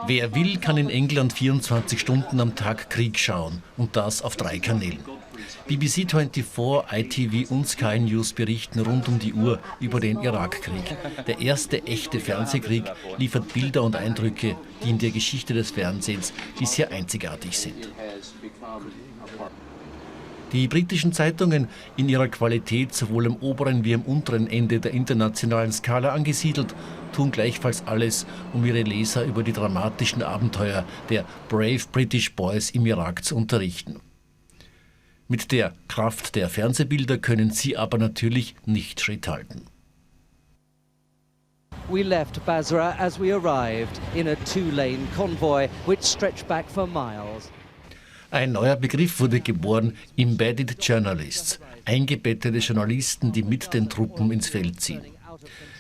Wer will, kann in England 24 Stunden am Tag Krieg schauen und das auf 3 Kanälen. BBC 24, ITV und Sky News berichten rund um die Uhr über den Irakkrieg. Der erste echte Fernsehkrieg liefert Bilder und Eindrücke, die in der Geschichte des Fernsehens bisher einzigartig sind. Die britischen Zeitungen, in ihrer Qualität sowohl am oberen wie am unteren Ende der internationalen Skala angesiedelt, tun gleichfalls alles, um ihre Leser über die dramatischen Abenteuer der Brave British Boys im Irak zu unterrichten. Mit der Kraft der Fernsehbilder können sie aber natürlich nicht Schritt halten. We left Basra as we arrived in a 2-lane convoy which stretched back for miles. Ein neuer Begriff wurde geboren, Embedded Journalists, eingebettete Journalisten, die mit den Truppen ins Feld ziehen.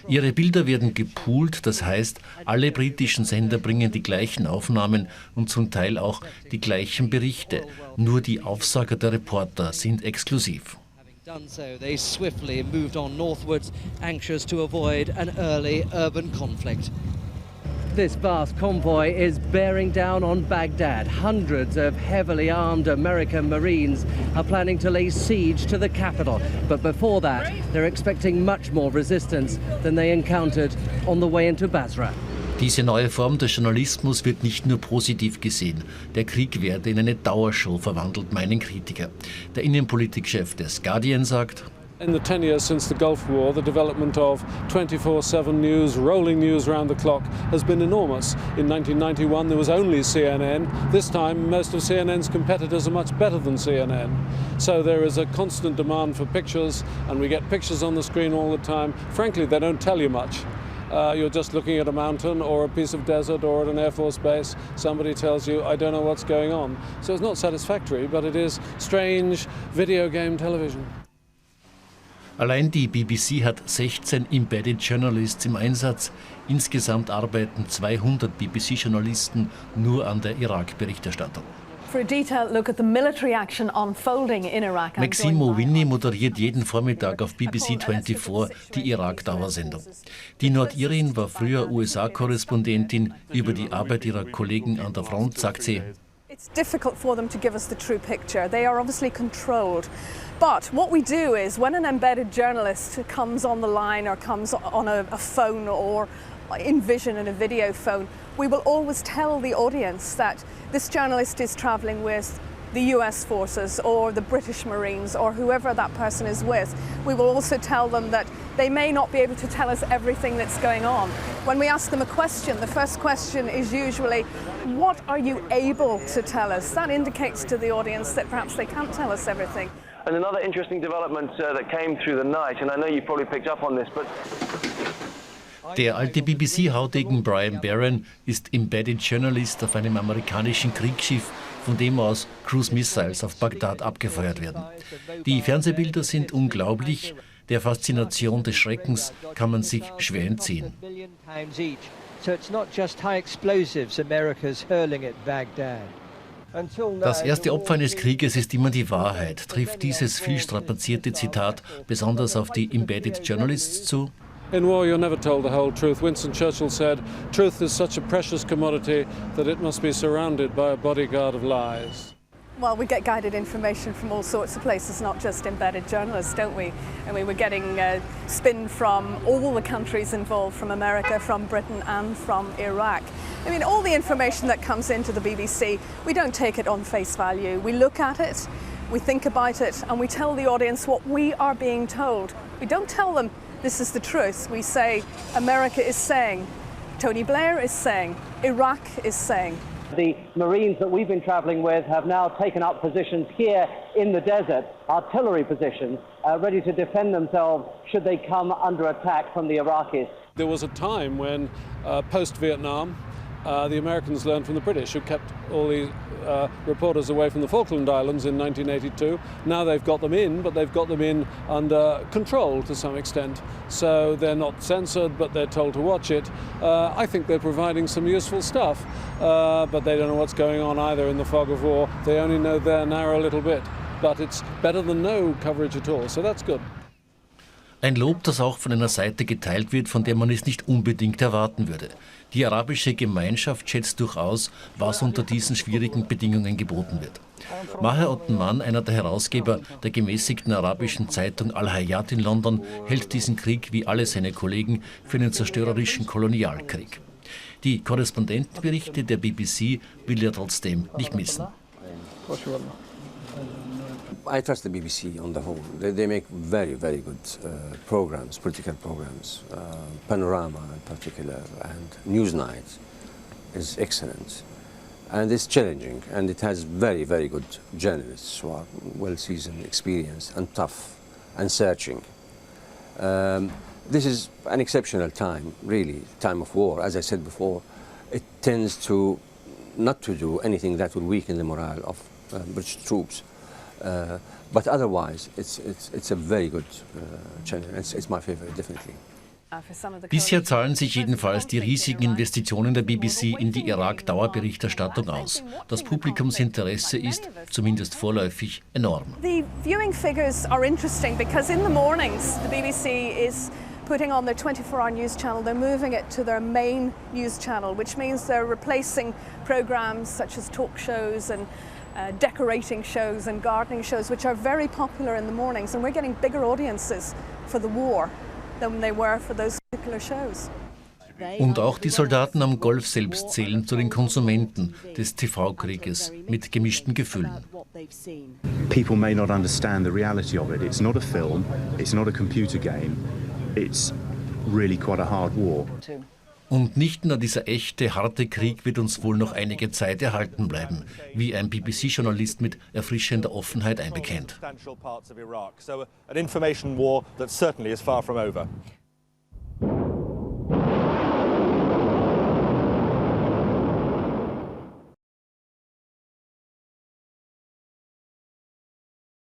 Ihre Bilder werden gepoolt, das heißt, alle britischen Sender bringen die gleichen Aufnahmen und zum Teil auch die gleichen Berichte. Nur die Aufsager der Reporter sind exklusiv. Done so, they swiftly moved on northwards, anxious to avoid an early urban conflict. This vast convoy is bearing down on Baghdad. Hundreds of heavily armed American Marines are planning to lay siege to the capital. But before that, they're expecting much more resistance than they encountered on the way into Basra. Diese neue Form des Journalismus wird nicht nur positiv gesehen. Der Krieg werde in eine Dauershow verwandelt, meinen Kritiker. Der Innenpolitikchef des Guardian sagt: In the 10 years since the Gulf War, the development of 24/7 news, rolling news round the clock, has been enormous. In 1991 there was only CNN. This time most of CNN's competitors are much better than CNN. So there is a constant demand for pictures, and we get pictures on the screen all the time. Frankly, they don't tell you much. You're just looking at a mountain or a piece of desert or at an Air Force base. Somebody tells you, I don't know what's going on. So it's not satisfactory, but it is strange video game television. Allein die BBC hat 16 Embedded Journalists im Einsatz. Insgesamt arbeiten 200 BBC-Journalisten nur an der Irak-Berichterstattung. Maximo Winnie moderiert jeden Vormittag auf BBC 24 die Irak-Dauersendung. Die Nordirin war früher USA-Korrespondentin. Über die Arbeit ihrer Kollegen an der Front sagt sie: It's difficult for them to give us the true picture. They are obviously controlled. But what we do is when an embedded journalist comes on the line or comes on a phone or in vision in a video phone, we will always tell the audience that this journalist is travelling with the US forces or the British Marines or whoever that person is with. We will also tell them that they may not be able to tell us everything that's going on. When we ask them a question, the first question is usually, what are you able to tell us? That indicates to the audience that perhaps they can't tell us everything. And another interesting development that came through the night, and I know you probably picked up on this, but der alte BBC-Haudegen Brian Barron ist Embedded Journalist auf einem amerikanischen Kriegsschiff, von dem aus Cruise Missiles auf Bagdad abgefeuert werden. Die Fernsehbilder sind unglaublich. Der Faszination des Schreckens kann man sich schwer entziehen. Das erste Opfer eines Krieges ist immer die Wahrheit. Trifft dieses viel strapazierte Zitat besonders auf die Embedded Journalists zu? In war, you're never told the whole truth. Winston Churchill said, truth is such a precious commodity that it must be surrounded by a bodyguard of lies. Well, we get guided information from all sorts of places, not just embedded journalists, don't we? I mean, we're getting spin from all the countries involved, from America, from Britain and from Iraq. I mean, all the information that comes into the BBC, we don't take it on face value. We look at it, we think about it, and we tell the audience what we are being told. We don't tell them this is the truth. We say America is saying, Tony Blair is saying, Iraq is saying. The Marines that we've been travelling with have now taken up positions here in the desert, artillery positions, ready to defend themselves should they come under attack from the Iraqis. There was a time when, post-Vietnam, the Americans learned from the British, who kept all the reporters away from the Falkland Islands in 1982. Now they've got them in, but they've got them in under control to some extent. So they're not censored, but they're told to watch it. I think they're providing some useful stuff, but they don't know what's going on either in the fog of war. They only know their narrow little bit. But it's better than no coverage at all, so that's good. Ein Lob, das auch von einer Seite geteilt wird, von der man es nicht unbedingt erwarten würde. Die arabische Gemeinschaft schätzt durchaus, was unter diesen schwierigen Bedingungen geboten wird. Maher Ottenmann, einer der Herausgeber der gemäßigten arabischen Zeitung Al-Hayat in London, hält diesen Krieg wie alle seine Kollegen für einen zerstörerischen Kolonialkrieg. Die Korrespondentenberichte der BBC will er trotzdem nicht missen. I trust the BBC on the whole. They make very, very good programs, political programs. Panorama in particular, and Newsnight is excellent. And it's challenging, and it has very, very good journalists who are well-seasoned, experienced, and tough, and searching. This is an exceptional time, really, time of war. As I said before, it tends to not to do anything that will weaken the morale of British troops. But otherwise, it's a very good channel. It's my favorite, definitely. Bisher zahlen sich jedenfalls die riesigen Investitionen der BBC in die Irak-Dauerberichterstattung aus. Das Publikumsinteresse ist, zumindest vorläufig, enorm. The viewing figures are interesting because in the mornings the BBC is putting on their 24-hour news channel. They're moving it to their main news channel, which means they're replacing programs such as talk shows and decorating shows and gardening shows, which are very popular in the mornings, and we're getting bigger audiences for the war than they were for those particular shows. Und auch die Soldaten am Golf selbst zählen zu den Konsumenten des TV-Krieges mit gemischten Gefühlen. People may not understand the reality of it. It's not a film, it's not a computer game, it's really quite a hard war. Und nicht nur dieser echte, harte Krieg wird uns wohl noch einige Zeit erhalten bleiben, wie ein BBC-Journalist mit erfrischender Offenheit einbekennt. An information war that certainly is far from over.